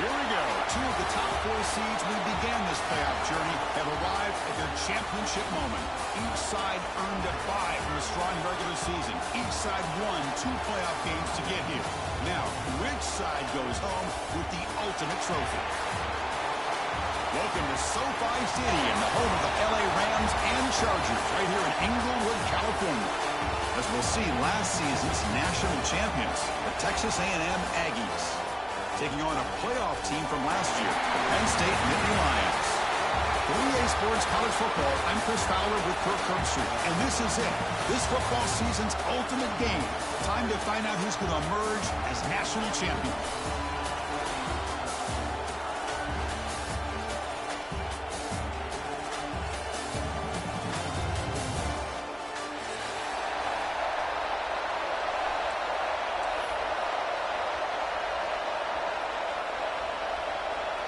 Here we go. Two of the top four seeds we began this playoff journey have arrived at their championship moment. Each side earned a bye from a strong regular season. Each side won 2 playoff games to get here. Now, which side goes home with the ultimate trophy? Welcome to SoFi Stadium, the home of the LA Rams and Chargers, right here in Inglewood, California. As we'll see, last season's national champions, the Texas A&M Aggies, taking on a playoff team from last year, the Penn State Nittany Lions. For EA Sports College Football, I'm Chris Fowler with Kirk Herbstreit, and this is it. This football season's ultimate game. Time to find out who's going to emerge as national champion.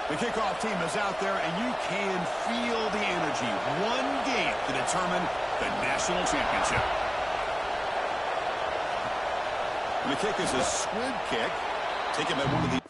The kickoff team is out there, and you can feel the energy. One game to determine the national championship. And the kick is a squib kick, taken by one of the...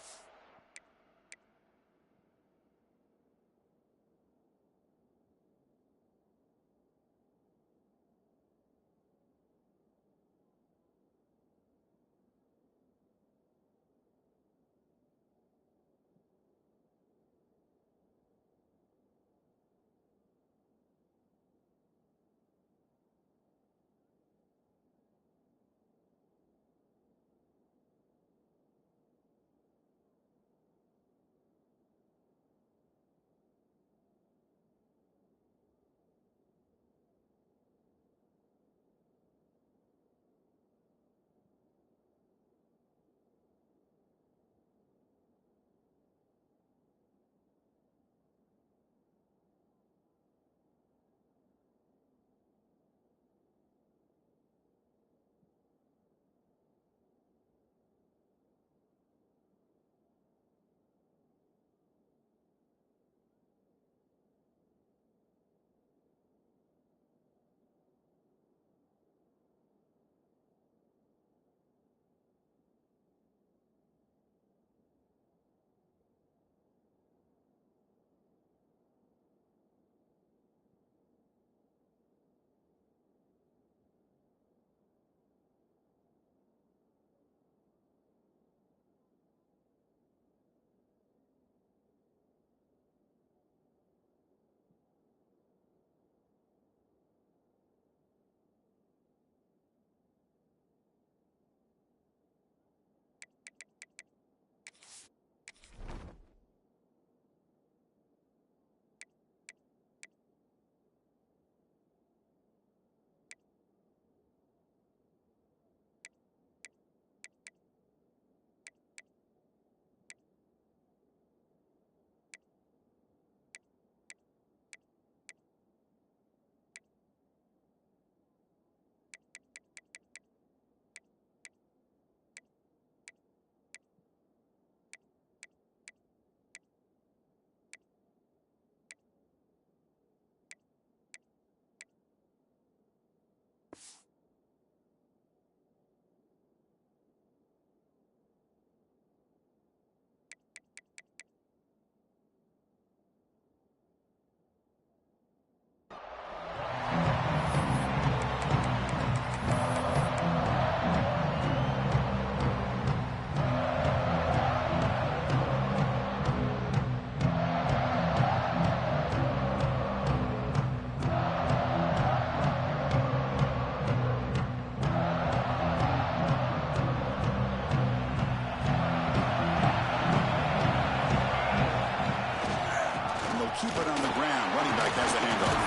Keep it on the ground. Running back has the handoff.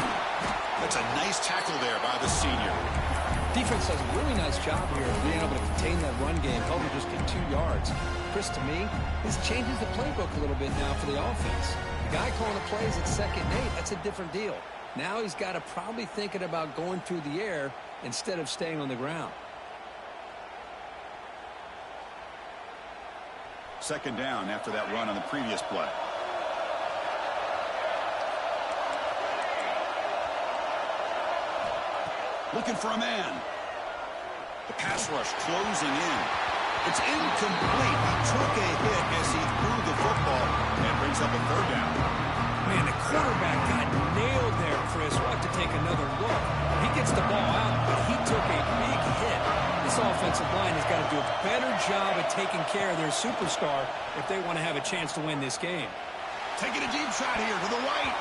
That's a nice tackle there by the senior. Defense does a really nice job here of being able to contain that run game, help him just get 2 yards. Chris, to me, this changes the playbook a little bit now for the offense. The guy calling the plays at 2nd and 8, that's a different deal. Now he's got to probably thinking about going through the air instead of staying on the ground. 2nd down after that run on the previous play. Looking for a man. The pass rush closing in. It's incomplete. He took a hit as he threw the football. brings up a third down. Man, the quarterback got nailed there, Chris. We'll have to take another look. He gets the ball out, but he took a big hit. This offensive line has got to do a better job at taking care of their superstar if they want to have a chance to win this game. Taking a deep shot here to the right.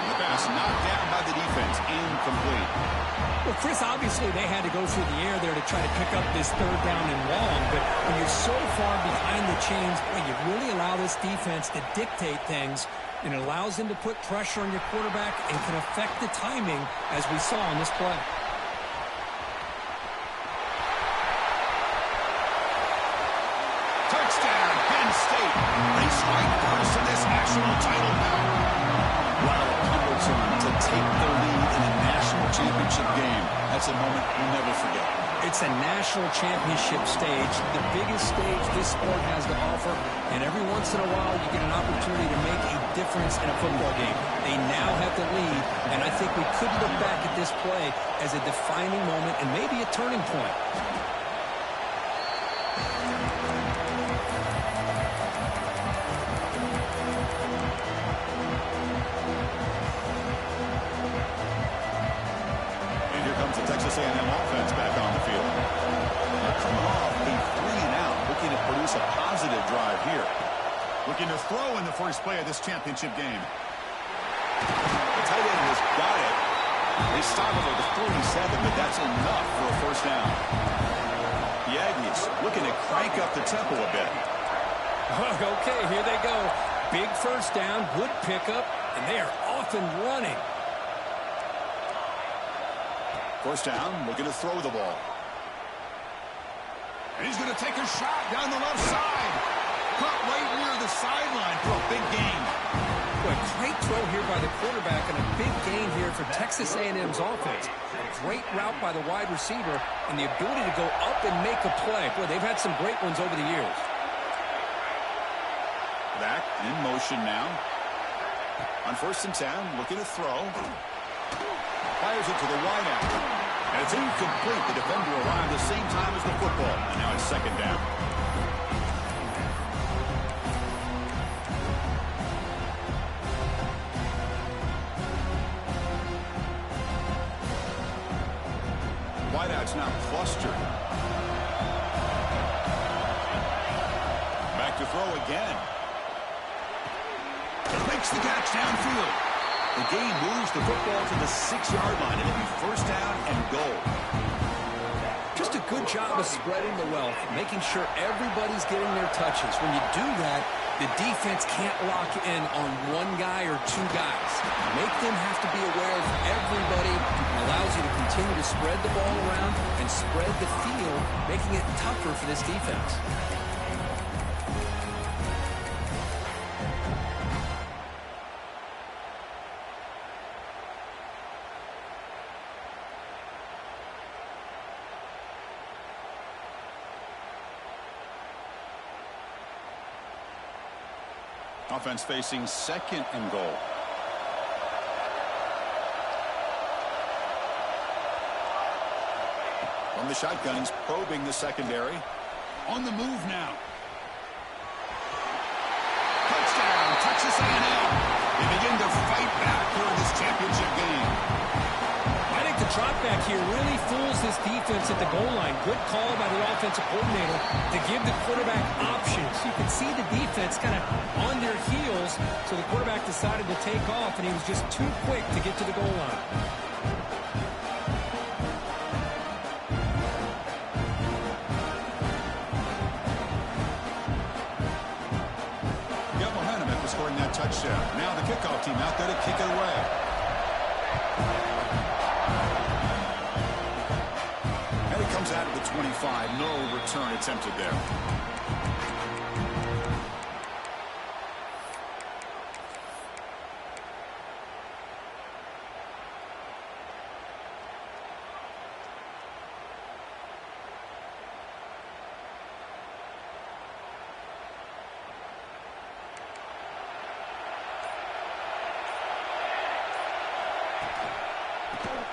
The pass knocked down by the defense. Incomplete. Well, Chris, obviously they had to go through the air there to try to pick up this third down and long, but when you're so far behind the chains, boy, you really allow this defense to dictate things, and it allows them to put pressure on your quarterback and can affect the timing, as we saw on this play. Touchdown, Penn State. They strike first in this national title bout. Wow, a cumbersome to take the lead in a national championship game. That's a moment we'll never forget. It's a national championship stage, the biggest stage this sport has to offer, and every once in a while you get an opportunity to make a difference in a football game. They now have the lead, and I think we could look back at this play as a defining moment and maybe a turning point. Texas A&M offense back on the field. They're coming off a 3-and-out, looking to produce a positive drive here. Looking to throw in the first play of this championship game. The tight end has got it. They stop him at the 47, but that's enough for a first down. The Aggies looking to crank up the tempo a bit. Okay, here they go. Big first down, good pickup, and they are off and running. First down, looking to throw the ball. And he's going to take a shot down the left side. Caught right near the sideline for a big gain. Boy, great throw here by the quarterback and a big gain here for Texas A&M's offense. A great route by the wide receiver and the ability to go up and make a play. Boy, they've had some great ones over the years. Back in motion now. On first and 10, looking to throw. Fires it to the wideout. And it's incomplete. The defender arrived the same time as the football. And now it's second down. Wideout's now clustered. Back to throw again. Makes the catch downfield. The game moves the football to the 6-yard line, and it'll be first down and goal. Just a good job of spreading the wealth, making sure everybody's getting their touches. When you do that, the defense can't lock in on one guy or two guys. Make them have to be aware of everybody. It allows you to continue to spread the ball around and spread the field, making it tougher for this defense. Offense facing second and goal. From the shotgun, he's probing the secondary. On the move now. Touchdown, Texas A&M. They begin to fight back here in this championship game. I think the drop back here really fools this defense at the goal line. Good call by the offensive coordinator to give the quarterback options. You can see the defense kind of on their heels, so the quarterback decided to take off, and he was just too quick to get to the goal line. Got momentum after scoring that touchdown. Now the kickoff team out there to kick it away. Comes out of the 25. No return attempted there.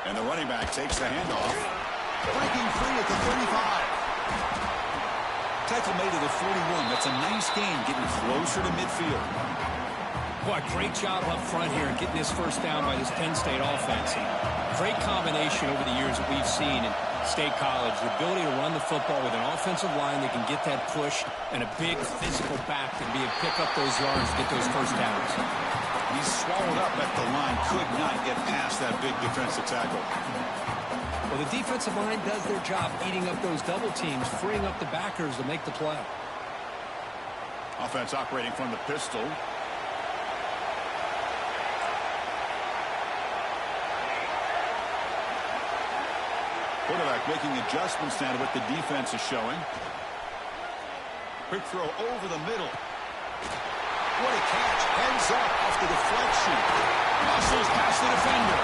And the running back takes the handoff. Breaking free at the 35. Tackle made to the 41. That's a nice gain, getting closer to midfield. Boy, great job up front here in getting this first down by this Penn State offense. And great combination over the years that we've seen in State College. The ability to run the football with an offensive line that can get that push and a big physical back to be able to pick up those yards and get those first downs. He's swallowed up at the line. Could not get past that big defensive tackle. Well, the defensive line does their job eating up those double teams, freeing up the backers to make the play. Offense operating from the pistol. Quarterback making adjustments now to what the defense is showing. Quick throw over the middle. What a catch. Heads up off the deflection. Muscles past the defender.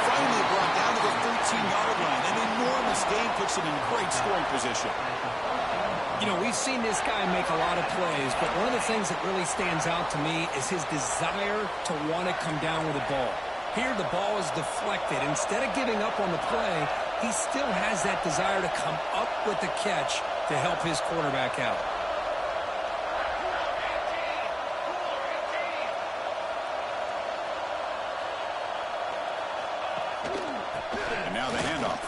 Finally brought down to the 13-yard line. An enormous gain puts him in great scoring position. You know, we've seen this guy make a lot of plays, but one of the things that really stands out to me is his desire to want to come down with the ball. Here, the ball is deflected. Instead of giving up on the play, he still has that desire to come up with the catch to help his quarterback out. And now the handoff.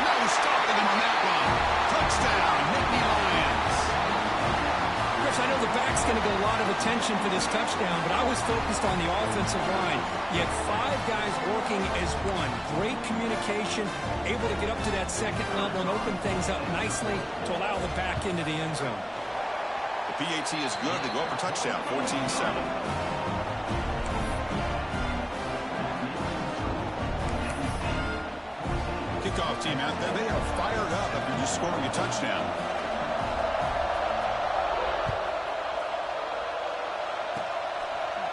No stopping him on that one. Touchdown, Nittany Lions. Chris, I know the back's going to get a lot of attention for this touchdown, but I was focused on the offensive line. You had 5 guys working as one. Great communication, able to get up to that second level and open things up nicely to allow the back into the end zone. The PAT is good. They go up for touchdown, 14-7. Kickoff team out there. They are fired up after just scoring a touchdown.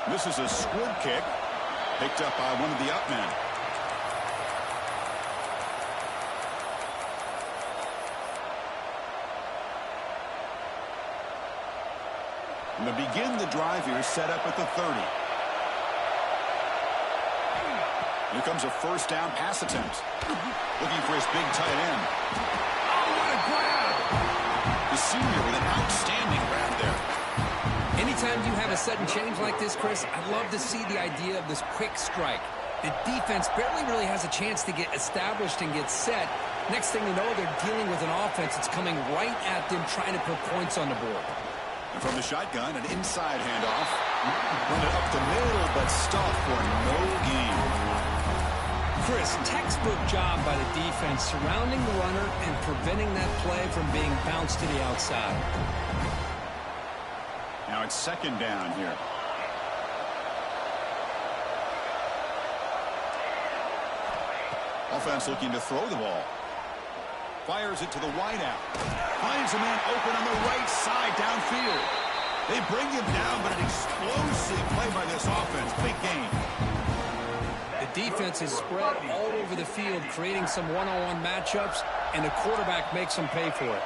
This is a squib kick picked up by one of the up men. And to begin the drive here, set up at the 30. Here comes a first down pass attempt. Looking for his big tight end. Oh, what a grab! The senior with an outstanding grab there. Anytime you have a sudden change like this, Chris, I'd love to see the idea of this quick strike. The defense barely really has a chance to get established and get set. Next thing you know, they're dealing with an offense that's coming right at them, trying to put points on the board. And from the shotgun, an inside handoff. Run it up the middle, but stopped for no gain. Chris, textbook job by the defense surrounding the runner and preventing that play from being bounced to the outside. Now it's second down here. Offense looking to throw the ball. Fires it to the wideout. Finds a man open on the right side downfield. They bring him down, but an explosive play by this offense. Big gain. The defense is spread all over the field, creating some one-on-one matchups, and the quarterback makes them pay for it.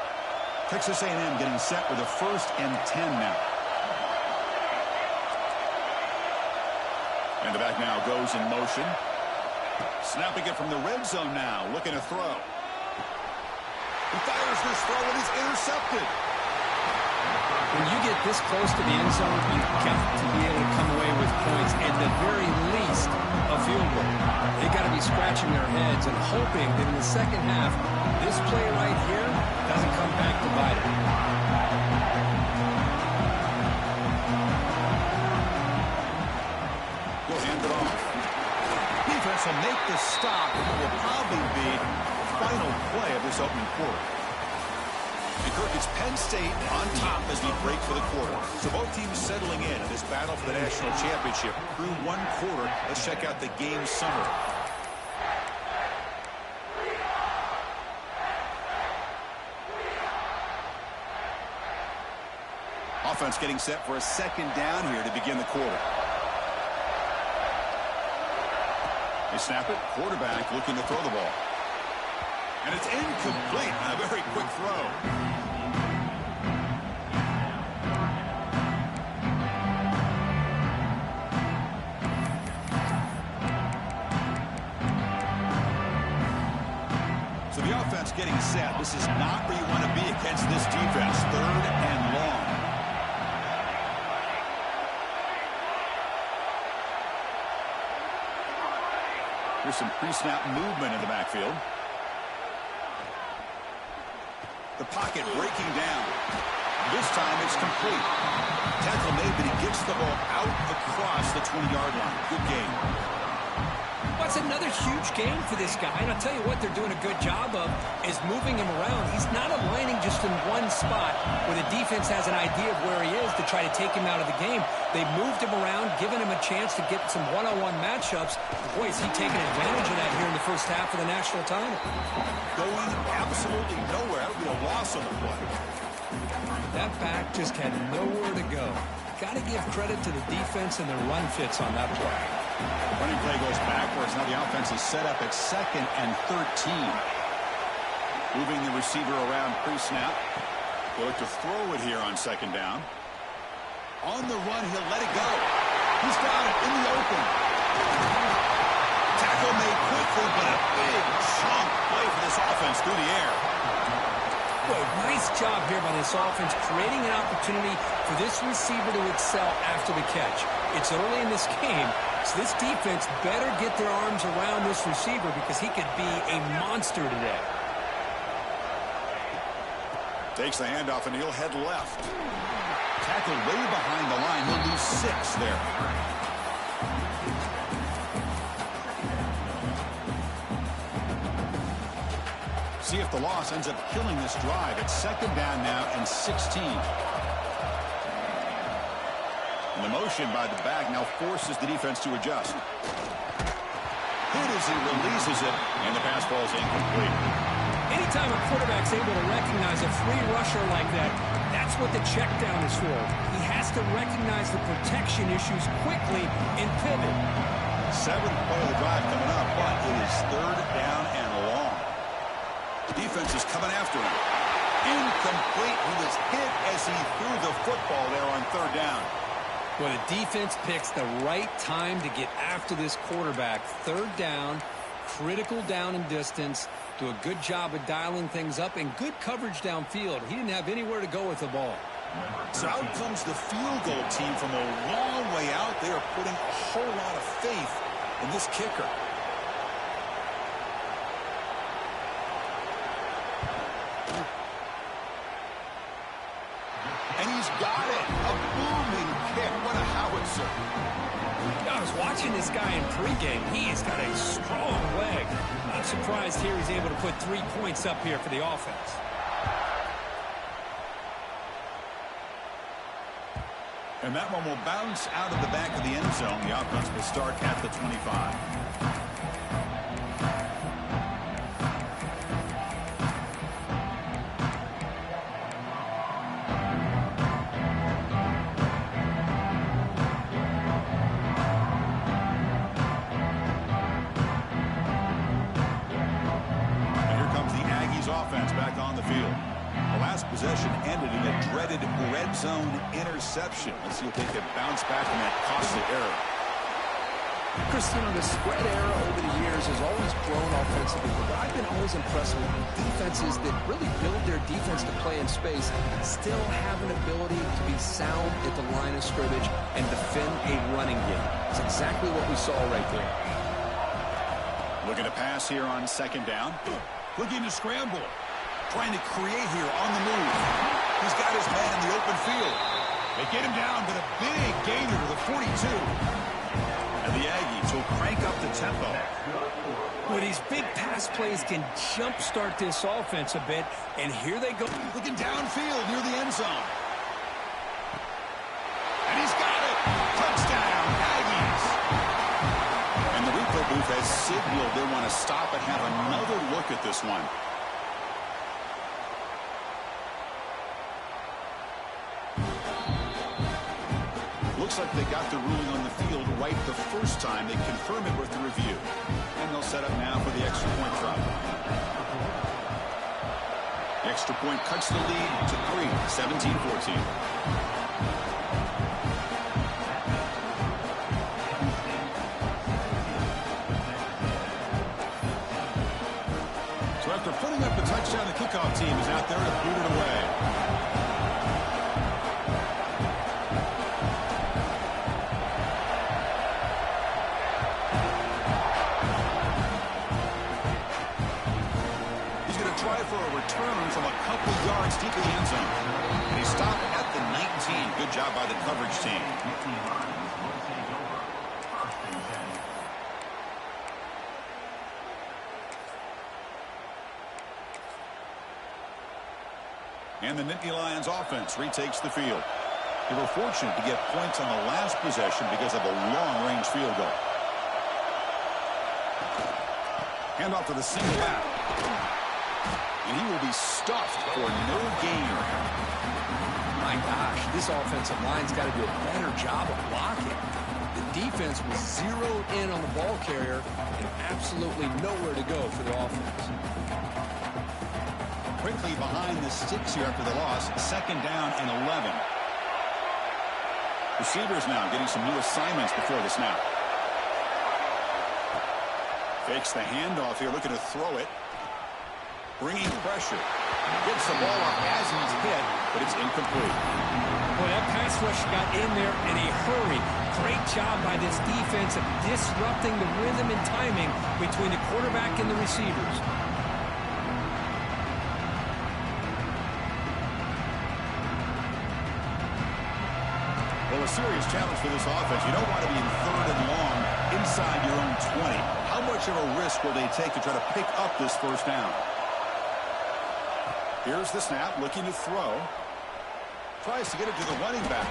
Texas A&M getting set with a 1st and 10 now. And the back now goes in motion. Snapping it from the red zone now, looking to throw. He fires this throw and is intercepted. When you get this close to the end zone, you've got to be able to come away with points, at the very least, a field goal. They got to be scratching their heads and hoping that in the second half, this play right here doesn't come back to bite them. Go hand it off. Defense will make the stop, and it will probably be the final play of this opening quarter. And Kirk, it's Penn State on top as we break for the quarter. So both teams settling in this battle for the national championship. Through one quarter, let's check out the game summary. Offense getting set for a second down here to begin the quarter. They snap it. Quarterback looking to throw the ball. And it's incomplete. A very quick throw. So the offense getting set. This is not where you want to be against this defense. 3rd and long. for some pre-snap movement in the backfield. The pocket breaking down. This time it's complete. Tackle made, but he gets the ball out across the 20-yard line. Good game. That's another huge game for this guy. And I'll tell you what they're doing a good job of is moving him around. He's not aligning just in one spot where the defense has an idea of where he is to try to take him out of the game. They moved him around, giving him a chance to get some one-on-one matchups. Boy, is he taking advantage of that here in the first half of the national title. Going absolutely nowhere. That would be a loss on the play. That back just had nowhere to go. Got to give credit to the defense and their run fits on that play. Running play goes backwards. Now the offense is set up at 2nd and 13. Moving the receiver around pre-snap. They'll look to throw it here on 2nd down. On the run, he'll let it go. He's got it in the open. Tackle made quickly, but a big chunk play for this offense through the air. Boy, nice job here by this offense, creating an opportunity for this receiver to excel after the catch. It's early in this game, so this defense better get their arms around this receiver because he could be a monster today. Takes the handoff, and he'll head left. Tackled way behind the line. He'll lose 6 there. See if the loss ends up killing this drive. It's 2nd down now and 16. And the motion by the back now forces the defense to adjust. Hit as he releases it, and the pass ball is incomplete. Anytime a quarterback's able to recognize a free rusher like that, that's what the check down is for. He has to recognize the protection issues quickly and pivot. 7th play of the drive coming up, but it is 3rd down and long. The defense is coming after him. Incomplete. He was hit as he threw the football there on 3rd down. Well, the defense picks the right time to get after this quarterback. 3rd down, critical down and distance. Do a good job of dialing things up and good coverage downfield. He didn't have anywhere to go with the ball. So out comes the field goal team from a long way out. They are putting a whole lot of faith in this kicker. And he's got it. A booming kick. What a howitzer. I was watching this guy in pregame. He has got a strong leg. I'm surprised here he's able to put 3 points up here for the offense. And that one will bounce out of the back of the end zone. The offense will start at the 25. Offense back on the field. The last possession ended in a dreaded red zone interception. Let's see if they can bounce back from that costly error. Chris, you know, the spread era over the years has always grown offensively, but I've been always impressed with defenses that really build their defense to play in space, still have an ability to be sound at the line of scrimmage and defend a running game. It's exactly what we saw right there. Looking to pass here on 2nd down. Looking to scramble. Trying to create here on the move. He's got his man in the open field. They get him down, but a big gainer to the 42. And the Aggies will crank up the tempo. Well, these big pass plays can jumpstart this offense a bit, and here they go. Looking downfield near the end zone. And he's got it. Touchdown, Aggies. And the replay booth has signaled they want to stop and have another look at this one. Looks like they got the ruling on the field right the first time. They confirm it with the review. And they'll set up now for the extra point try. The extra point cuts the lead to 3, 17-14. So after putting up the touchdown, the kickoff team is out there to boot it away. Good job by the coverage team. And the Nittany Lions offense retakes the field. They were fortunate to get points on the last possession because of a long-range field goal. Hand off to the single back. And he will be stuffed for no gain. My gosh, this offensive line's got to do a better job of blocking. The defense was zeroed in on the ball carrier and absolutely nowhere to go for the offense. Quickly behind the sticks here after the loss. 2nd down and 11. Receivers now getting some new assignments before the snap. Fakes the handoff here, looking to throw it. Bringing pressure. Gets the ball up as he's hit, but it's incomplete. Boy, that pass rush got in there in a hurry. Great job by this defense of disrupting the rhythm and timing between the quarterback and the receivers. Well, a serious challenge for this offense. You don't want to be in 3rd and long inside your own 20. How much of a risk will they take to try to pick up this 1st down? Here's the snap, looking to throw. Tries to get it to the running back.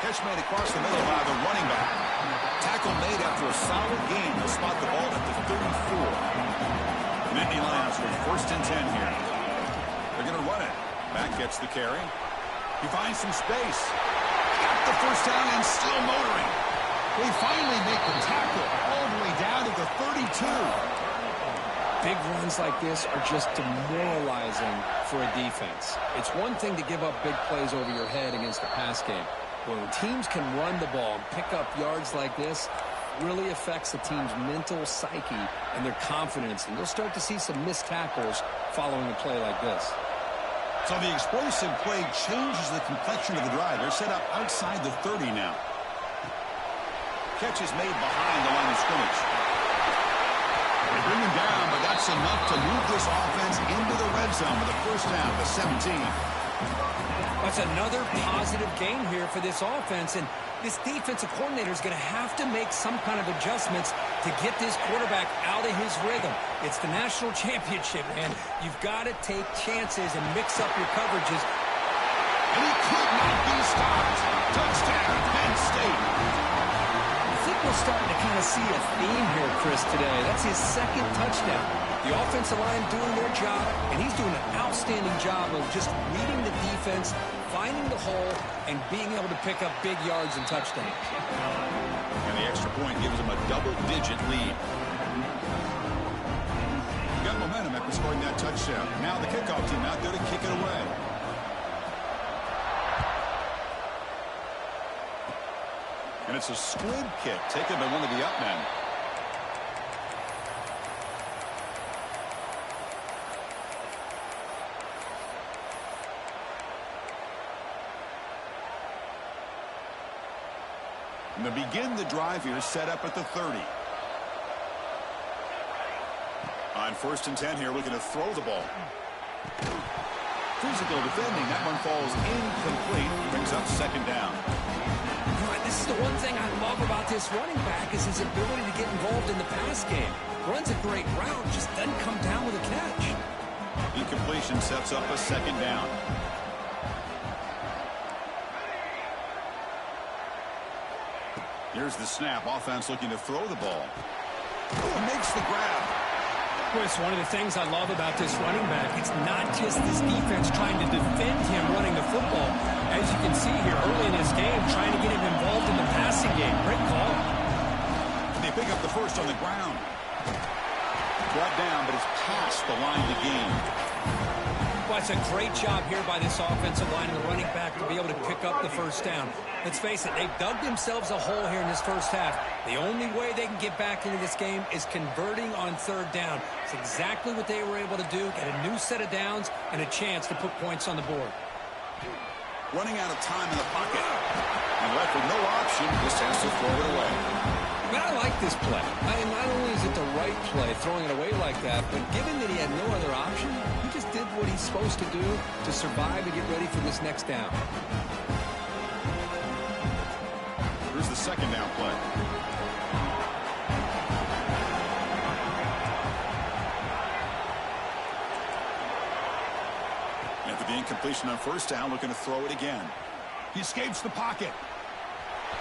Catch made across the middle by the running back. Tackle made after a solid gain. They'll spot the ball at the 34. Nittany Lions with 1st and 10 here. They're going to run it. Back gets the carry. He finds some space. Got the 1st down and still motoring. We finally make the tackle all the way down to the 32. Big runs like this are just demoralizing for a defense. It's one thing to give up big plays over your head against a pass game. But when teams can run the ball and pick up yards like this, it really affects the team's mental psyche and their confidence. And you'll start to see some missed tackles following a play like this. So the explosive play changes the complexion of the drive. They're set up outside the 30 now. Catch is made behind the line of scrimmage. They bring him down, but that's enough to move this offense into the red zone with a 1st down to 17. That's another positive game here for this offense, and this defensive coordinator is going to have to make some kind of adjustments to get this quarterback out of his rhythm. It's the national championship, man. You've got to take chances and mix up your coverages. And he could not be stopped. Touchdown, Penn State. I think we're starting to kind of see a theme here, Chris, today. That's his 2nd touchdown. The offensive line doing their job, and he's doing an outstanding job of just reading the defense, finding the hole, and being able to pick up big yards and touchdowns. And the extra point gives him a double-digit lead. You got momentum after scoring that touchdown. Now the kickoff team out there to kick it away. And it's a squib kick taken by one of the up men. And to begin the drive here, set up at the 30. On 1st and 10 here, looking to throw the ball. Physical defending. That one falls incomplete. Brings up 2nd down. This is the one thing I love about this running back is his ability to get involved in the pass game. Runs a great route, just doesn't come down with a catch. Incompletion sets up a 2nd down. Here's the snap. Offense looking to throw the ball. Oh, makes the grab. Chris, one of the things I love about this running back, it's not just this defense trying to defend him running the football. As you can see here early in this game, trying to get him involved in the passing game. Great call. And they pick up the 1st on the ground. Brought down, but it's past the line to gain. Well, it's a great job here by this offensive line and the running back to be able to pick up the 1st down. Let's face it, they've dug themselves a hole here in this 1st half. The only way they can get back into this game is converting on 3rd down. It's exactly what they were able to do, get a new set of downs and a chance to put points on the board. Running out of time in the pocket. And left with no option, just has to throw it away. Man, I like this play. Not only is it the right play, throwing it away like that, but given that he had no other option, he just did what he's supposed to do to survive and get ready for this next down. Here's the second down play. After the incompletion on first down, looking to throw it again. He escapes the pocket.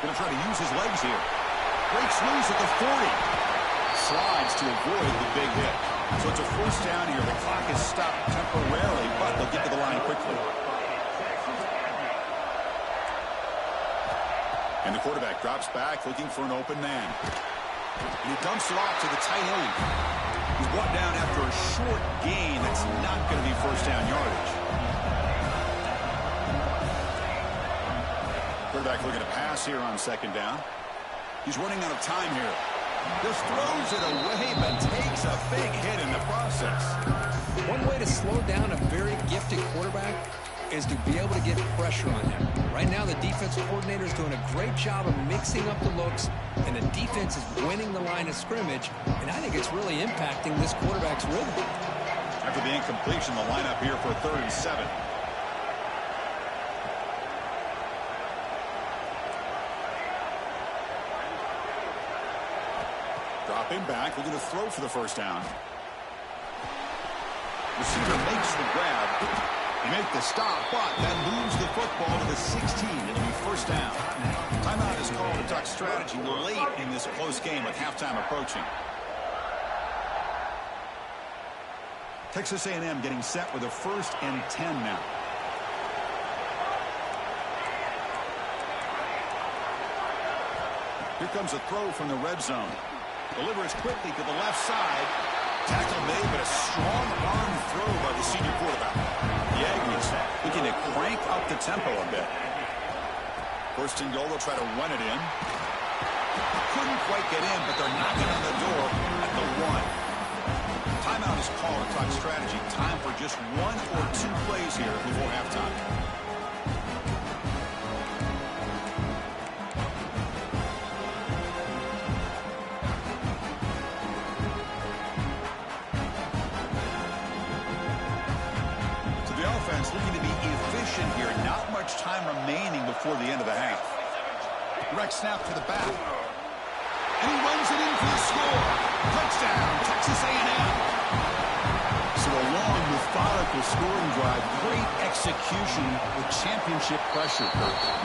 Going to try to use his legs here. Breaks loose at the 40. Slides to avoid the big hit. So it's a first down here. The clock is stopped temporarily, but they'll get to the line quickly. And the quarterback drops back, looking for an open man. And he dumps it off to the tight end. He's brought down after a short gain. That's not going to be first down yardage. Quarterback looking to pass here on second down. He's running out of time here. Just throws it away, but takes a big hit in the process. One way to slow down a very gifted quarterback is to be able to get pressure on him. Right now, the defensive coordinator is doing a great job of mixing up the looks, and the defense is winning the line of scrimmage, and I think it's really impacting this quarterback's rhythm. After the incompletion, the lineup here for 3rd and 7. Dropping back, looking to throw for the first down. Receiver makes the grab. He makes the stop, but that moves the football to the 16. It'll be first down. Timeout is called to talk strategy late in this close game with halftime approaching. Texas A&M getting set with a 1st and 10 now. Here comes a throw from the red zone. Delivers quickly to the left side. Tackle made, but a strong arm throw by the senior quarterback. The Aggies looking to crank up the tempo a bit. 1st and goal, they'll try to run it in. Couldn't quite get in, but they're knocking on the door at the 1. Timeout is called to talk strategy. Time for just 1 or 2 plays here before halftime. Looking to be efficient here. Not much time remaining before the end of the half. Direct snap to the back. And he runs it in for the score. Touchdown, Texas A&M. So a long, methodical scoring drive. Great execution with championship pressure.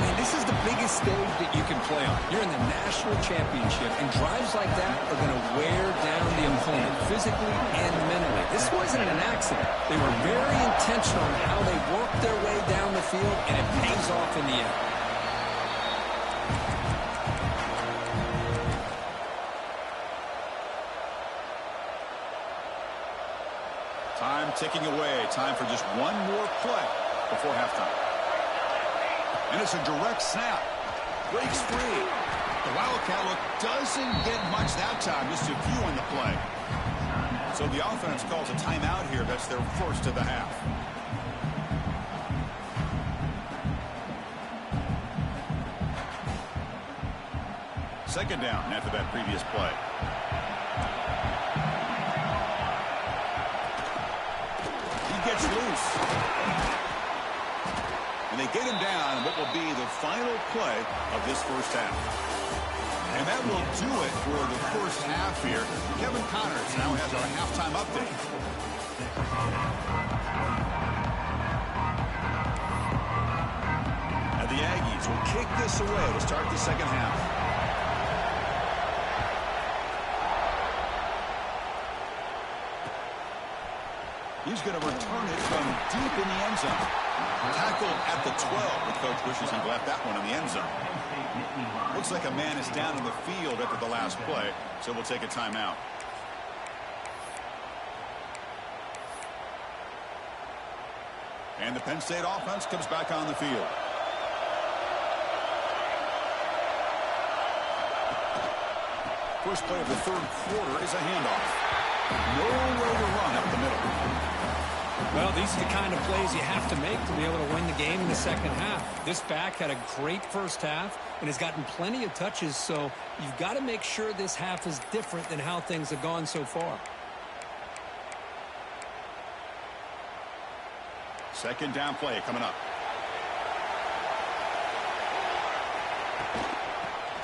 Man, this is the biggest stage that you can play on. You're in the national championship, and drives like that are going to wear down the opponent physically and mentally. This wasn't an accident. They were very intentional on how they worked their way down the field, and it pays off in the end. Time ticking away. Time for just 1 more play before halftime. And it's a direct snap. Breaks free. The Wildcat look doesn't get much that time. Just a few on the play. So the offense calls a timeout here. That's their 1st of the half. Second down after that previous play. Gets loose. And they get him down in what will be the final play of this first half. And that will do it for the first half here. Kevin Connors now has our halftime update. Now the Aggies will kick this away to start the second half. He's going to return it from deep in the end zone. Tackled at the 12, but Coach wishes he left that one in the end zone. Looks like a man is down in the field after the last play, so we'll take a timeout. And the Penn State offense comes back on the field. First play of the 3rd quarter is a handoff. Nowhere to run up the middle. Well, these are the kind of plays you have to make to be able to win the game in the second half. This back had a great first half and has gotten plenty of touches, so you've got to make sure this half is different than how things have gone so far. Second down play coming up.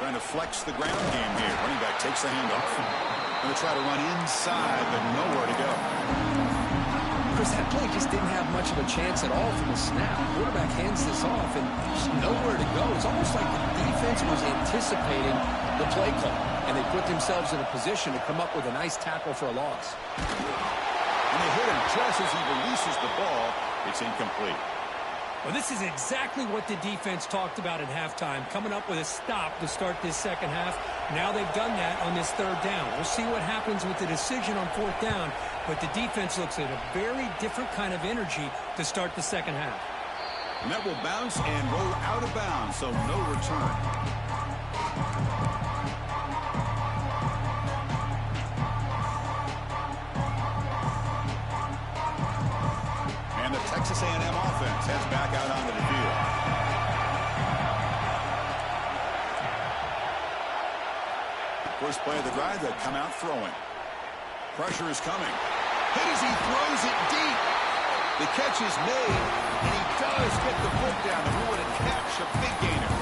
Trying to flex the ground game here. Running back takes the handoff. Going to try to run inside, but nowhere to go. Chris, that play just didn't have much of a chance at all from the snap. Quarterback hands this off, and there's nowhere to go. It's almost like the defense was anticipating the play call, and they put themselves in a position to come up with a nice tackle for a loss. And they hit him just as he releases the ball. It's incomplete. Well, this is exactly what the defense talked about at halftime, coming up with a stop to start this second half. Now they've done that on this third down. We'll see what happens with the decision on fourth down, but the defense looks at a very different kind of energy to start the second half. And that will bounce and roll out of bounds, so no return. And the Texas A&M offense heads back out onto the field. First play of the drive, they'll come out throwing. Pressure is coming. Hit as he throws it deep. The catch is made, and he does get the foot down. And what a catch, a big gainer.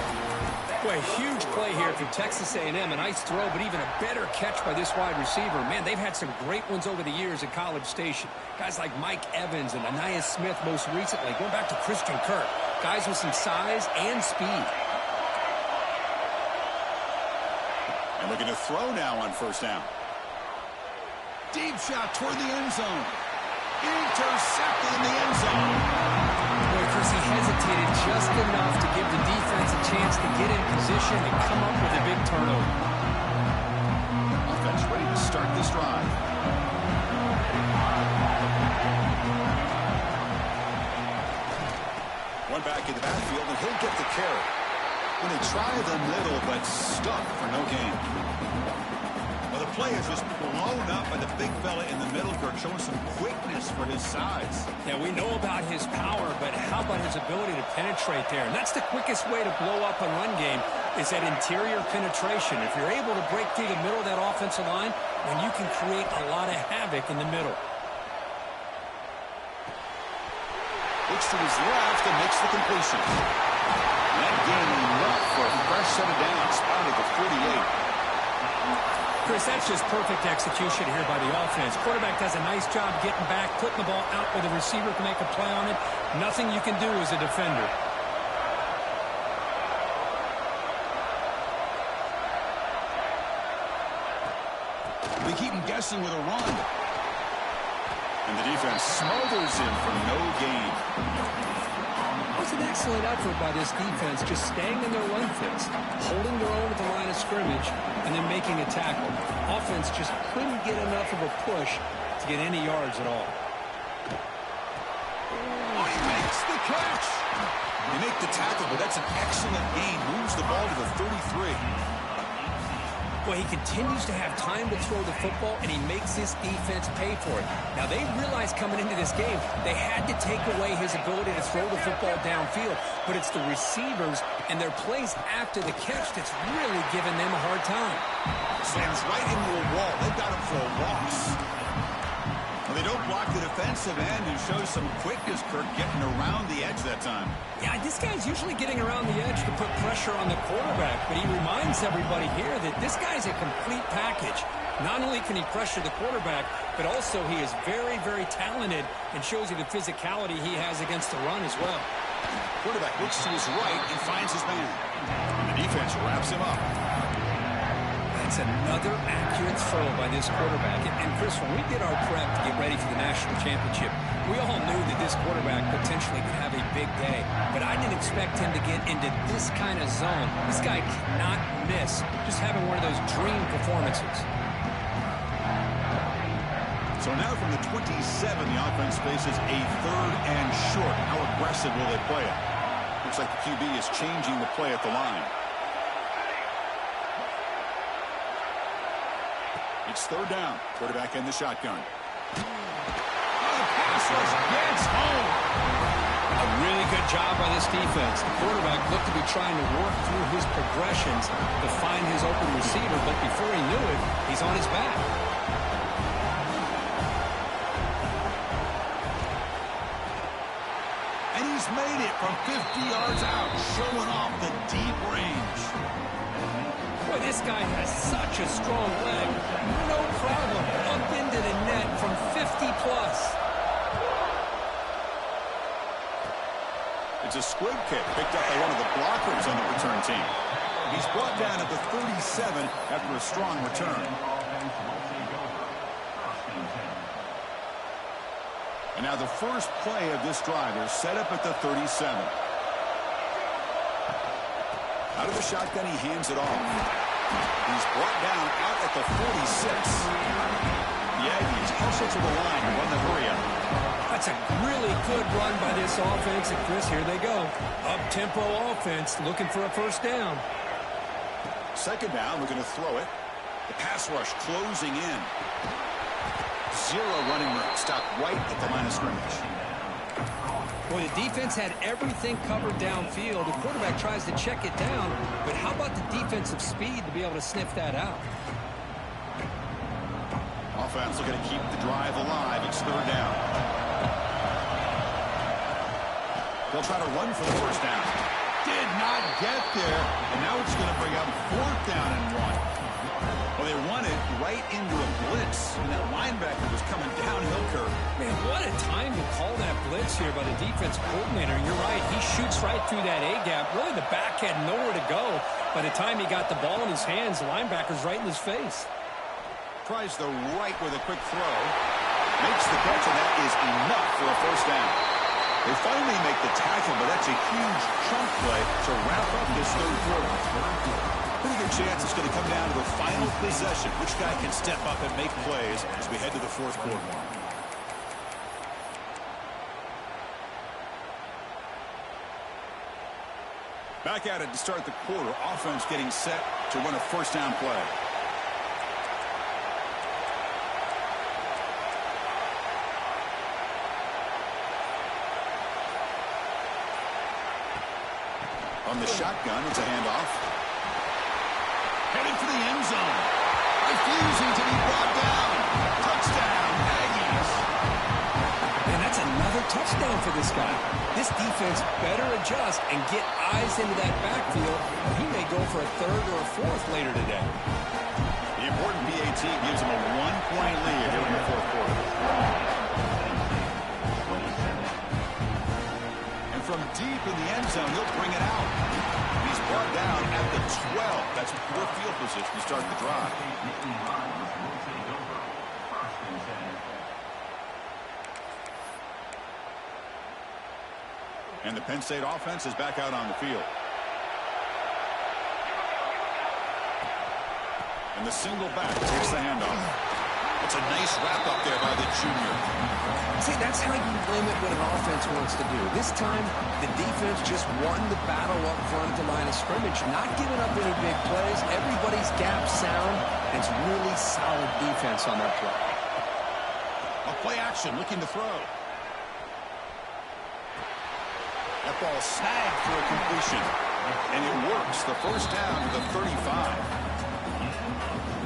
Boy, huge play here for Texas A&M. A nice throw, but even a better catch by this wide receiver. Man, they've had some great ones over the years at College Station. Guys like Mike Evans and Anais Smith most recently, going back to Christian Kirk. Guys with some size and speed. And looking to throw now on first down. Deep shot toward the end zone. Intercepted in the end zone. Boy, Chris, he hesitated just enough to give the defense a chance to get in position and come up with a big turnover. Offense ready to start this drive. One back in the backfield, and he'll get the carry. When they try the middle, but stuck for no gain. Well, the play is just blown up by the big fella in the middle, Kirk, showing some quickness for his size. Yeah, we know about his power, but how about his ability to penetrate there? And that's the quickest way to blow up a run game, is that interior penetration. If you're able to break through the middle of that offensive line, then you can create a lot of havoc in the middle. Looks to his left and makes the completion. That gain enough for a fresh set of downs, spotted the 48. Chris, that's just perfect execution here by the offense. Quarterback does a nice job getting back, putting the ball out where the receiver can make a play on it. Nothing you can do as a defender. They keep him guessing with a run. And the defense smothers him for no gain. It was an excellent effort by this defense, just staying in their run fits, holding their own at the line of scrimmage, and then making a tackle. Offense just couldn't get enough of a push to get any yards at all. Oh, he makes the catch. They make the tackle, but that's an excellent gain. Moves the ball to the 33. Well, he continues to have time to throw the football, and he makes this defense pay for it. Now, they realized coming into this game they had to take away his ability to throw the football downfield, but it's the receivers and their plays after the catch that's really giving them a hard time. Slams right into a wall. They've got him for a loss. Well, they don't block the defensive end and show some quickness, Kirk, getting around the edge that time. Yeah, this guy's usually getting around the edge to put pressure on the quarterback, but he reminds everybody here that this guy's a complete package. Not only can he pressure the quarterback, but also he is very, very talented and shows you the physicality he has against the run as well. Quarterback looks to his right and finds his man. And the defense wraps him up. That's another accurate throw by this quarterback. And Chris, when we did our prep to get ready for the national championship, we all knew that this quarterback potentially could have a big day. But I didn't expect him to get into this kind of zone. This guy cannot miss. Just having one of those dream performances. So now from the 27, the offense faces a third and short. How aggressive will they play it? Looks like the QB is changing the play at the line. It's third down. Quarterback in the shotgun. Oh, the pass rush gets home. A really good job by this defense. The quarterback looked to be trying to work through his progressions to find his open receiver, but before he knew it, he's on his back. And he's made it from 50 yards out, showing off the deep range. This guy has such a strong leg. No problem. Up into the net from 50+. It's a squib kick picked up by one of the blockers on the return team. He's brought down at the 37 after a strong return. And now the first play of this drive is set up at the 37. Out of the shotgun, he hands it off. He's brought down out at the 46. The Aggies hustle to the line and run the hurry up. That's a really good run by this offense. And Chris, here they go. Up-tempo offense looking for a first down. Second down, we're going to throw it. The pass rush closing in. Zero running room. Stopped right at the line of scrimmage. Well, the defense had everything covered downfield. The quarterback tries to check it down, but how about the defensive speed to be able to sniff that out? Offense looking to keep the drive alive. It's third down. They'll try to run for the first down. Did not get there, and now it's going to bring up fourth down and 1. Well, they run it right into a blitz, and that linebacker was coming downhill curve. Man, what a time to call that blitz here by the defensive coordinator. You're right. He shoots right through that A-gap. Really, the back had nowhere to go. By the time he got the ball in his hands, the linebacker's right in his face. Tries the right with a quick throw. Makes the catch, and that is enough for a first down. They finally make the tackle, but that's a huge chunk play to wrap up this third quarter. Pretty good chance it's going to come down to the final possession. Which guy can step up and make plays as we head to the fourth quarter. Back at it to start the quarter. Offense getting set to run a first down play. On the shotgun, it's a handoff. Heading for the end zone. Refusing to be brought down. Touchdown, Aggies. And that's another touchdown for this guy. This defense better adjust and get eyes into that backfield. He may go for a third or a fourth later today. The important PAT gives him a 1-point lead here in the fourth quarter. And from deep in the end zone, he'll bring it out. He's brought down at the 12. That's poor field position to start the drive. And the Penn State offense is back out on the field. And the single back takes the handoff. It's a nice wrap up there by the junior. See, that's how you limit what an offense wants to do. This time, the defense just won the battle up front at the line of scrimmage, not giving up any big plays. Everybody's gap sound. It's really solid defense on that play. A play action, looking to throw. That ball snagged for a completion. And it works. The first down to the 35.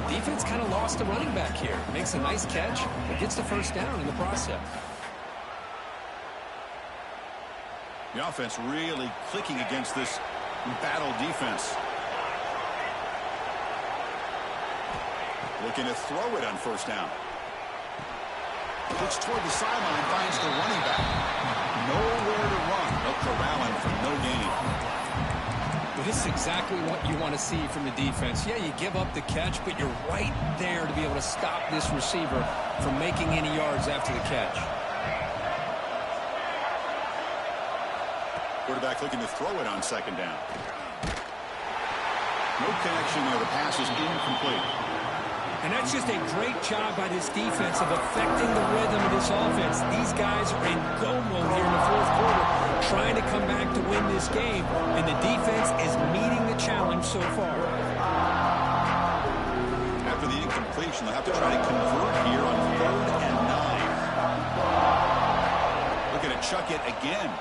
Defense kind of lost a running back here. Makes a nice catch, but gets the first down in the process. The offense really clicking against this battle defense. Looking to throw it on first down. Looks toward the sideline, finds the running back. Nowhere to run. They'll corral him for no gain. But this is exactly what you want to see from the defense. Yeah, you give up the catch, but you're right there to be able to stop this receiver from making any yards after the catch. Quarterback looking to throw it on second down. No connection there. The pass is incomplete. And that's just a great job by this defense of affecting the rhythm of this offense. These guys are in go mode here in the fourth quarter, trying to come back to win this game. And the defense is meeting the challenge so far. After the incompletion, they'll have to try to convert here on 3rd and 9. Looking to chuck it again.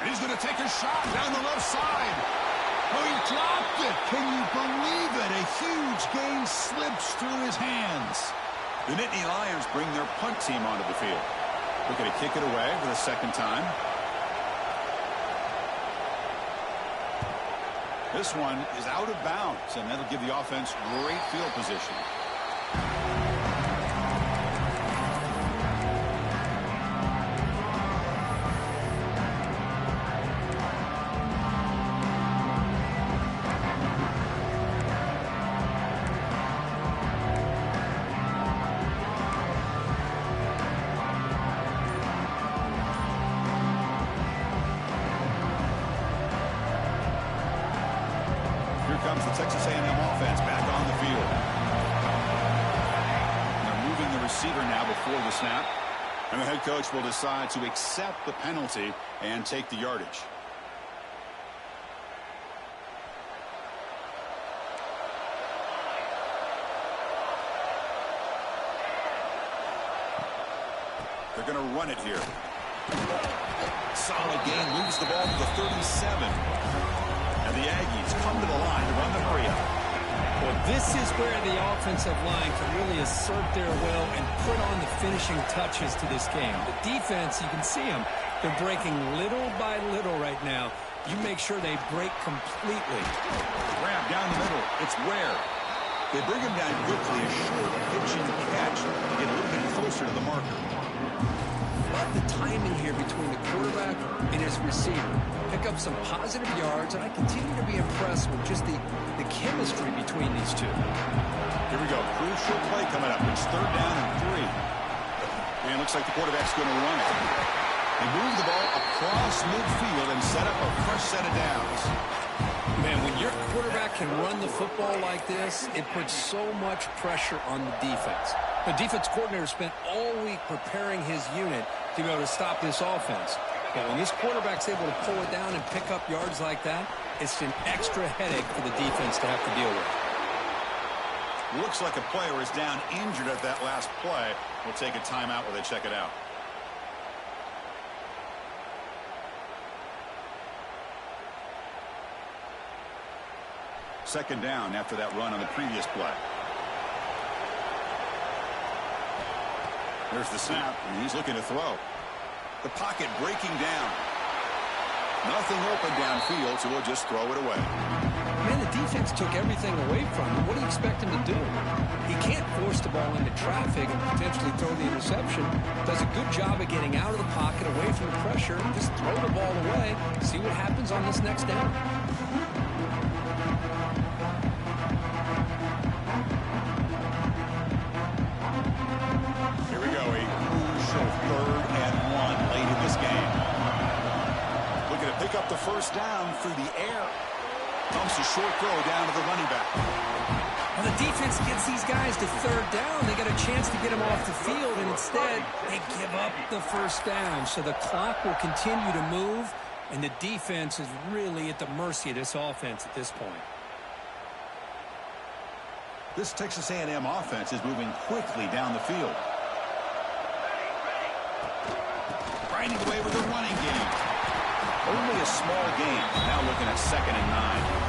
And he's going to take a shot down the left side. Oh, he dropped it. Can you believe it? A huge gain slips through his hands. The Nittany Lions bring their punt team onto the field. Looking to kick it away for the second time. This one is out of bounds, and that'll give the offense great field position. Comes the Texas A&M offense back on the field. They're moving the receiver now before the snap. And the head coach will decide to accept the penalty and take the yardage. They're going to run it here. Solid gain, moves the ball to the 37. And the Aggies come to the line to run the hurry up. Well, this is where the offensive line can really assert their will and put on the finishing touches to this game. The defense, you can see them. They're breaking little by little right now. You make sure they break completely. Grab down the middle. It's Ware. They bring him down quickly. A short pitch and catch to get a little bit closer to the marker. Love the timing here between the quarterback and his receiver. Pick up some positive yards, and I continue to be impressed with just the chemistry between these two. Here we go. Crucial play coming up. It's 3rd down and 3. And looks like the quarterback's going to run it. They move the ball across midfield and set up a fresh set of downs. Man, when your quarterback can run the football like this, it puts so much pressure on the defense. The defense coordinator spent all week preparing his unit to be able to stop this offense. But when this quarterback's able to pull it down and pick up yards like that, it's an extra headache for the defense to have to deal with. Looks like a player is down injured at that last play. We'll take a timeout while they check it out. Second down after that run on the previous play. There's the snap, and he's looking to throw. The pocket breaking down. Nothing open downfield, so we'll just throw it away. Man, the defense took everything away from him. What do you expect him to do? He can't force the ball into traffic and potentially throw the interception. Does a good job of getting out of the pocket, away from the pressure, and just throw the ball away. See what happens on this next down. Here we go, a crucial 3rd and 1 late in this game. Looking to pick up the first down through the air. Dumps a short throw down to the running back. Well, the defense gets these guys to 3rd down. They got a chance to get them off the field, and instead they give up the first down. So the clock will continue to move, and the defense is really at the mercy of this offense at this point. This Texas A&M offense is moving quickly down the field. Grinding away with a running game. Only a small gain. Now looking at 2nd and 9.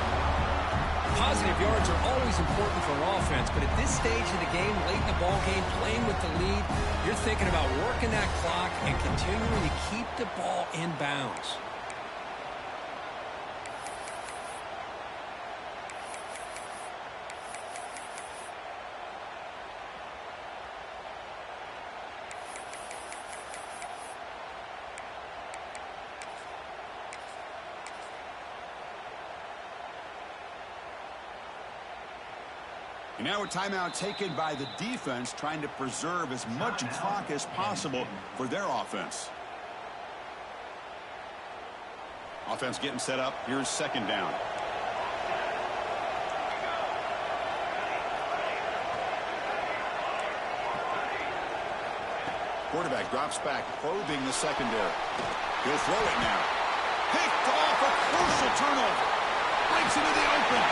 Positive yards are always important for an offense, but at this stage of the game, late in the ball game, playing with the lead, you're thinking about working that clock and continuing to keep the ball in bounds. And now a timeout taken by the defense, trying to preserve as much clock as possible for their offense. Offense getting set up. Here's 2nd down. Quarterback drops back, probing the secondary. He'll throw it now. Picked off, a crucial turnover. Breaks into the open.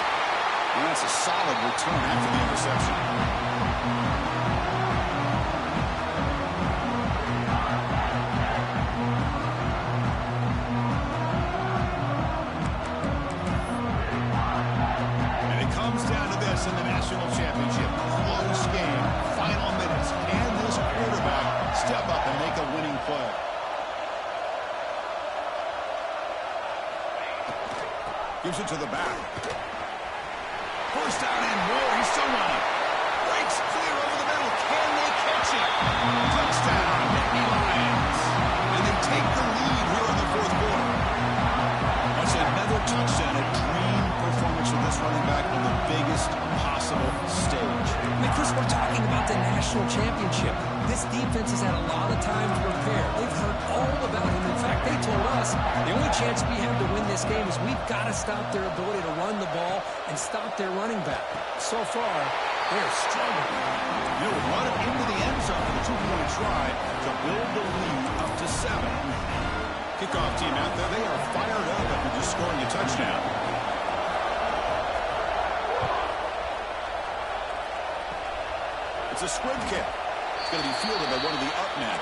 And that's a solid return after the interception. And it comes down to this in the national championship. Close game, final minutes. Can this quarterback step up and make a winning play? Gives it to the back. First down and more. He's still running. Breaks clear over the middle. Can they catch it? Touchdown, Nittany Lions. And they take the lead here in the fourth quarter. That's another touchdown. A dream performance for this running back on the biggest possible stage. I mean, Chris, we're talking about the national championship. This defense has had a lot of time to prepare. They've heard all about him. In fact, they told us the only chance we have to win this game is we've got to stop their ability to run the ball and stop their running back. So far, they're struggling. He'll run it into the end zone for the two-point try to build the lead up to 7. Kickoff team out there. They are fired up after just scoring a touchdown. It's a squib kick. It's going to be fielded by one of the up men.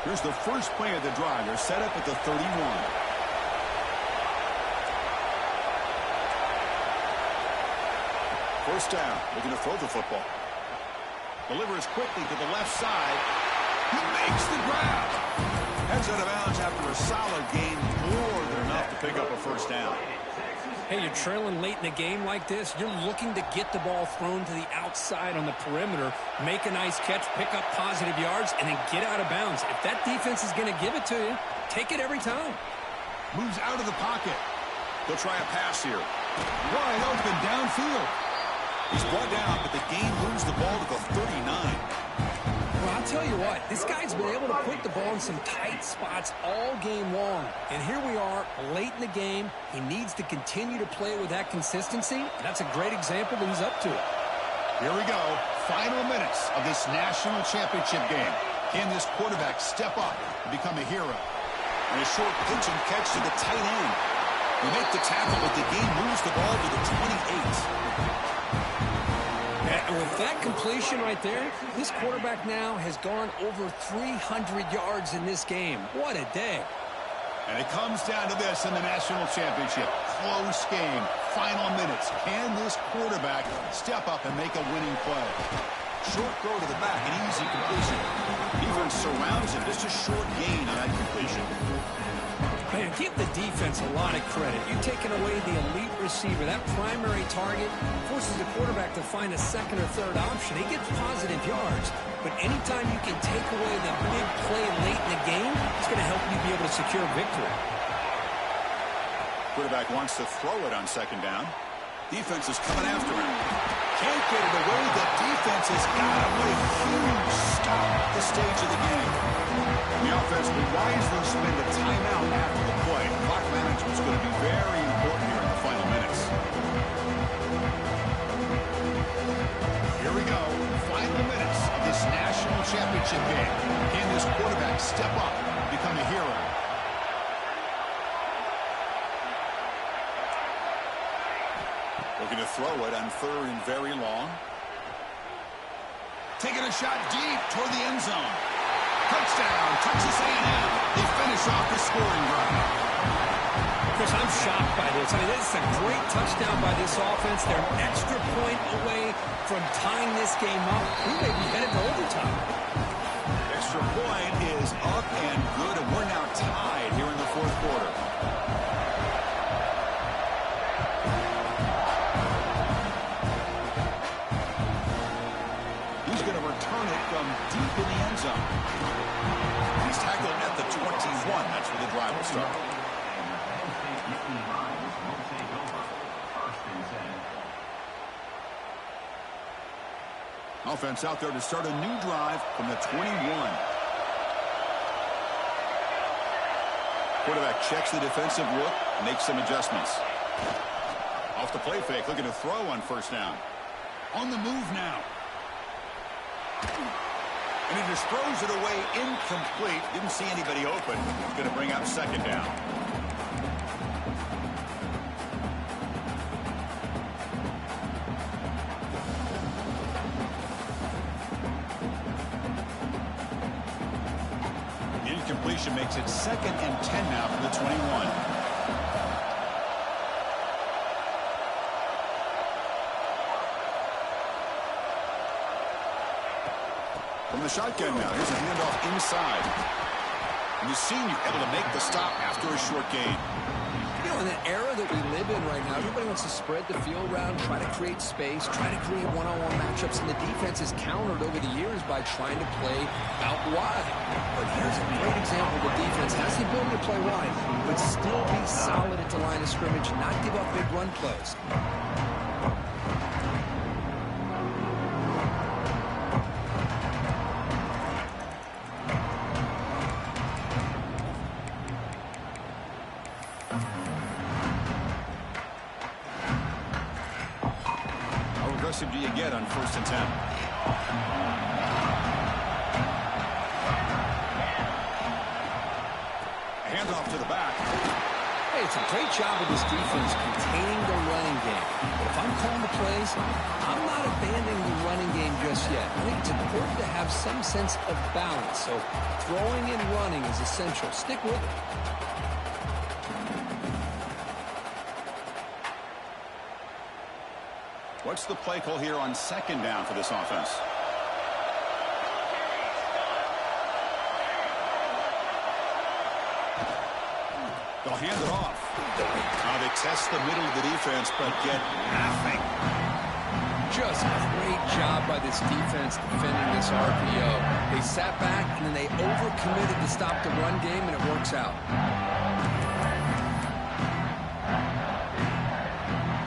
Here's the first play of the drive. They're set up at the 31. First down. Looking to throw the football. Delivers quickly to the left side. He makes the grab. Heads out of bounds after a solid gain, more than enough to pick up a first down. Hey, you're trailing late in a game like this. You're looking to get the ball thrown to the outside on the perimeter, make a nice catch, pick up positive yards, and then get out of bounds. If that defense is going to give it to you, take it every time. Moves out of the pocket. They'll try a pass here. Wide open downfield. He's brought down, but the game moves the ball to the 39. Well, I'll tell you what, this guy's been able to put the ball in some tight spots all game long. And here we are, late in the game. He needs to continue to play with that consistency. That's a great example that he's up to it. Here we go. Final minutes of this national championship game. Can this quarterback step up and become a hero? And a short pitch and catch to the tight end. We make the tackle, but the game moves the ball to the 28. And with that completion right there, this quarterback now has gone over 300 yards in this game. What a day. And it comes down to this in the national championship. Close game. Final minutes. Can this quarterback step up and make a winning play? Short throw to the back, an easy completion. Defense surrounds him. Just a short gain on that completion. Man, give the defense a lot of credit. You've taken away the elite receiver. That primary target forces the quarterback to find a second or third option. He gets positive yards, but anytime you can take away the big play late in the game, it's going to help you be able to secure victory. Quarterback wants to throw it on second down. Defense is coming after him. Can't get it away. The defense has got him with a huge stop at the stage of the game. The offense will wisely spend a timeout after the play. Clock management is going to be very important here in the final minutes. Here we go. Final minutes of this national championship game. Can this quarterback step up and become a hero? Looking to throw it on third and very long. Taking a shot deep toward the end zone. Touchdown, Texas A&M. They finish off the scoring drive. Chris, I'm shocked by this. I mean, this is a great touchdown by this offense. They're an extra point away from tying this game up. We may be headed to overtime. Extra point is up and good, and we're now tied here in the fourth quarter. He's going to return it from deep in the end zone. He's tackled at the 21. That's where the drive will start. Offense out there to start a new drive from the 21. Quarterback checks the defensive look, makes some adjustments. Off the play fake, looking to throw on first down. On the move now. And he just throws it away incomplete. Didn't see anybody open. Going to bring up second down. Incompletion makes it 2nd and 10 now from the 21. From the shotgun now, here's a handoff inside. And the senior able to make the stop after a short gain. You know, in the era that we live in right now, everybody wants to spread the field around, try to create space, try to create one-on-one matchups, and the defense is countered over the years by trying to play out wide. But here's a great example. The defense has the ability to play wide, but still be solid at the line of scrimmage, not give up big run plays. Do you get on 1st and 10? Handoff to the back. Hey, it's a great job of this defense containing the running game. But if I'm calling the plays, I'm not abandoning the running game just yet. I think it's important to have some sense of balance. So throwing and running is essential. Stick with it. What's the play call here on 2nd down for this offense? They'll hand it off. They test the middle of the defense, but get nothing. Just a great job by this defense defending this RPO. They sat back, and then they overcommitted to stop the run game, and it works out.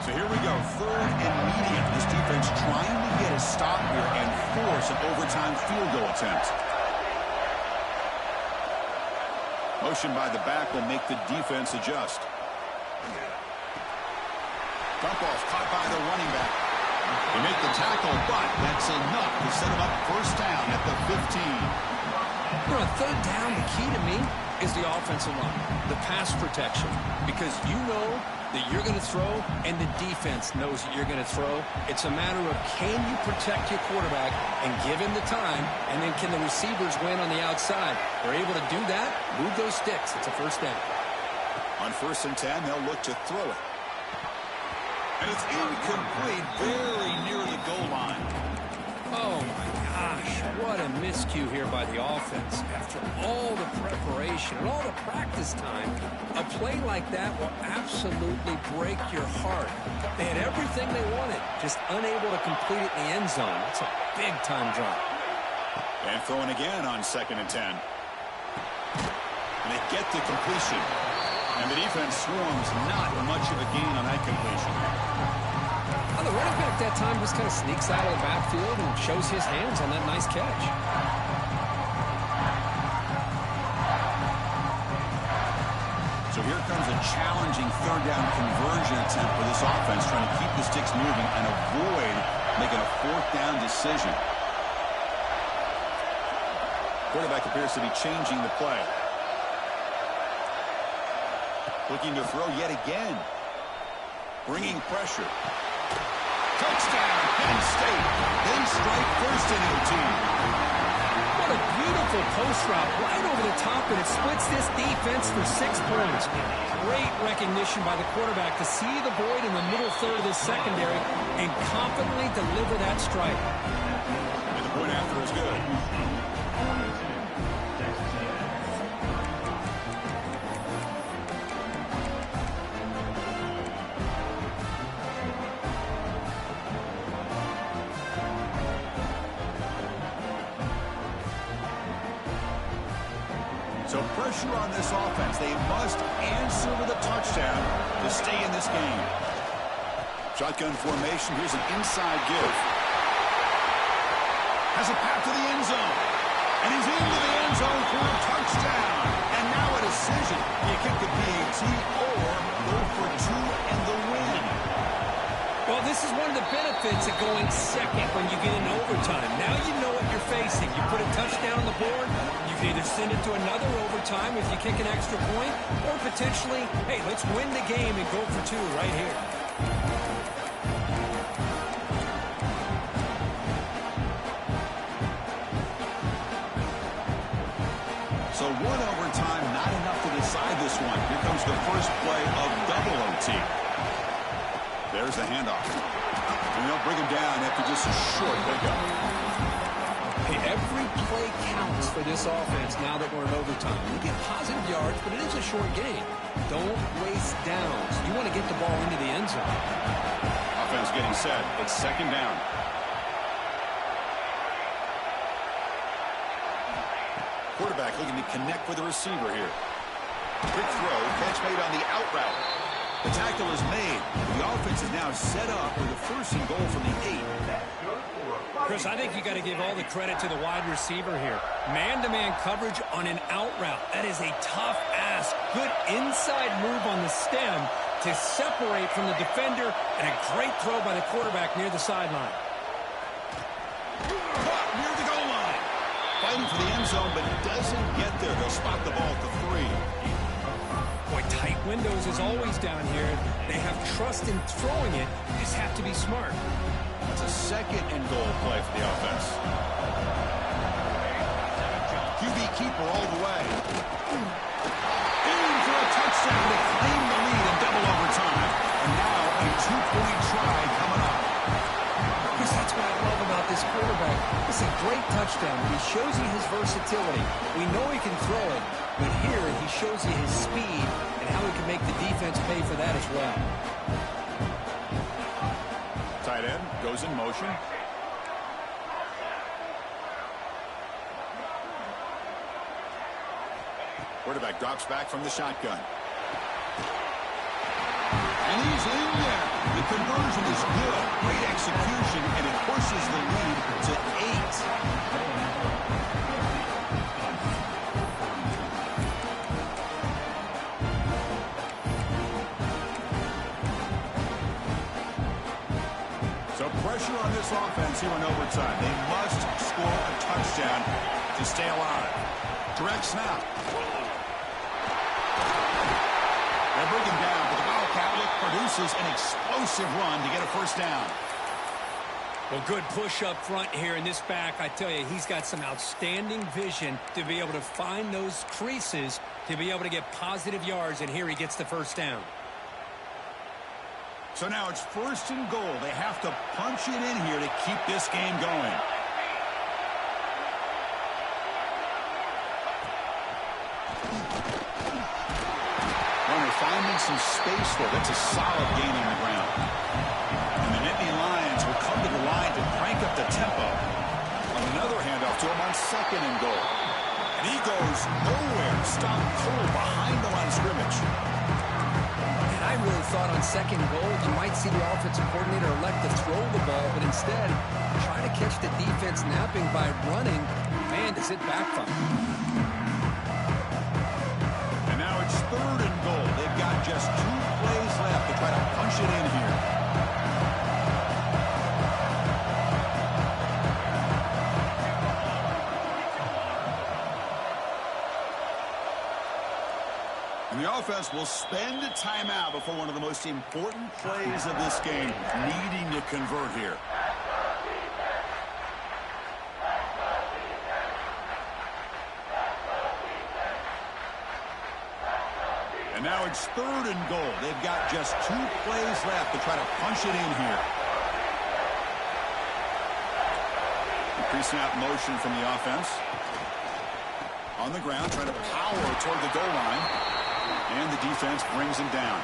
So here we go, 3rd and medium. This defense trying to get a stop here and force an overtime field goal attempt. Motion by the back will make the defense adjust. Dump off caught by the running back. They make the tackle, but that's enough to set them up 1st down at the 15. You know, 3rd down, the key to me is the offensive line, the pass protection, because you know that you're going to throw and the defense knows that you're going to throw. It's a matter of can you protect your quarterback and give him the time, and then can the receivers win on the outside? They're able to do that, move those sticks. It's a 1st down. On 1st and 10, they'll look to throw it. And it's incomplete, very near the goal line. Oh, my gosh. What a miscue here by the offense. After all the preparation and all the practice time, a play like that will absolutely break your heart. They had everything they wanted, just unable to complete it in the end zone. It's a big-time drop. And throwing again on 2nd and 10. And they get the completion. And the defense swarms, not much of a gain on that completion. Well, the running back that time just kind of sneaks out of the backfield and shows his hands on that nice catch. So here comes a challenging 3rd down conversion attempt for this offense, trying to keep the sticks moving and avoid making a 4th down decision. Quarterback appears to be changing the play. Looking to throw yet again. Bringing pressure. Touchdown, Penn State. They strike 1st and 18. What a beautiful post route right over the top, and it splits this defense for 6 points. Great recognition by the quarterback to see the void in the middle 3rd of this secondary and confidently deliver that strike. And the point after is good. So pressure on this offense. They must answer with a touchdown to stay in this game. Shotgun formation. Here's an inside give. Has a path to the end zone. And he's into the end zone for a touchdown. And now a decision. You kick the PAT or go for 2 and the win. Well, this is one of the benefits of going second when you get into overtime. Now you know what you're facing. You put a touchdown on the board, you can either send it to another overtime if you kick an extra point, or potentially, hey, let's win the game and go for 2 right here. So 1 overtime, not enough to decide this one. Here comes the first play of double OT. There's the handoff. And they'll bring him down after just a short pickup. Hey, every play counts for this offense now that we're in overtime. You get positive yards, but it is a short game. Don't waste downs. You want to get the ball into the end zone. Offense getting set. It's second down. Quarterback looking to connect with the receiver here. Quick throw, catch made on the out route. The tackle is made. The offense is now set up with a first and goal from the 8. Chris, I think you got to give all the credit to the wide receiver here. Man-to-man coverage on an out route. That is a tough ask. Good inside move on the stem to separate from the defender, and a great throw by the quarterback near the sideline. Caught near the goal line. Fighting for the end zone, but doesn't get there. They'll spot the ball at the 3. Boy, tight windows is always down here. They have trust in throwing it. You just have to be smart. That's a second and goal play for the offense. QB keeper all the way. In for a touchdown to claim the lead in double overtime. And now a 2-point try coming up. Chris, that's what I love about this quarterback. It's a great touchdown. He shows you his versatility. We know he can throw it, but here he shows you his speed and how he can make the defense pay for that as well. Tight end goes in motion. Quarterback drops back from the shotgun. And he's in there. The conversion is good. Great execution, and it pushes the lead to 8. So pressure on this offense here in overtime. They must score a touchdown to stay alive. Direct snap. They'll bring him down, but the Wildcat produces an explosive run to get a first down. Well, good push up front here in this back. I tell you, he's got some outstanding vision to be able to find those creases, to be able to get positive yards, and here he gets the first down. So now it's first and goal. They have to punch it in here to keep this game going. Runner finding some space there. That's a solid gain on the ground. And the Nittany Lions will come to the line to crank up the tempo. Another handoff to him on second and goal. And he goes nowhere. Stopped cold behind the line of scrimmage. And I really thought on second goal you might see the offensive coordinator elect to throw the ball, but instead try to catch the defense napping by running. Man, does it backfire. And now it's third and goal. They've got just 2 plays left to try to punch it in here. And the offense will spend a timeout before one of the most important plays of this game, needing to convert here. And now it's third and goal. They've got just 2 plays left to try to punch it in here. Pre-snap motion from the offense. On the ground, trying to power toward the goal line. And the defense brings him down.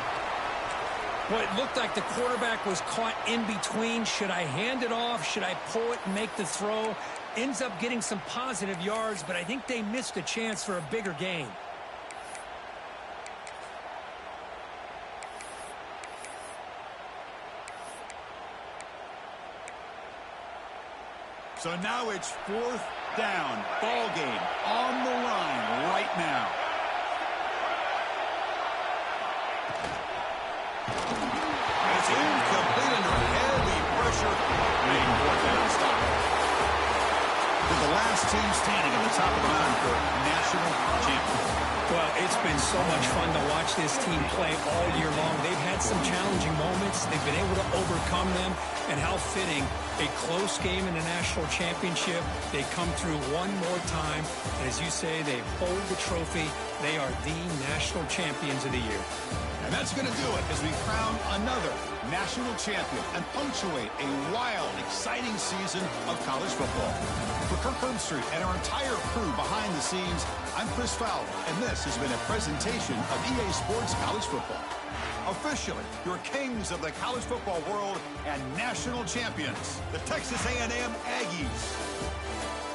Well, it looked like the quarterback was caught in between. Should I hand it off? Should I pull it and make the throw? Ends up getting some positive yards, but I think they missed a chance for a bigger gain. So now it's 4th down. Ball game on the line right now. It's incomplete under heavy pressure. Making 4th down stop. They're the last team standing at the top of the mountain for national championship. Well, it's been so much fun to watch this team play all year long. They've had some challenging moments. They've been able to overcome them. And how fitting, a close game in the national championship. They come through one more time. And as you say, they hold the trophy. They are the national champions of the year. And that's going to do it as we crown another national champion and punctuate a wild, exciting season of college football. For Kirk Herbstreit and our entire crew behind the scenes, I'm Chris Fowler, and this has been a presentation of EA Sports College Football. Officially, your kings of the college football world and national champions, the Texas A&M Aggies.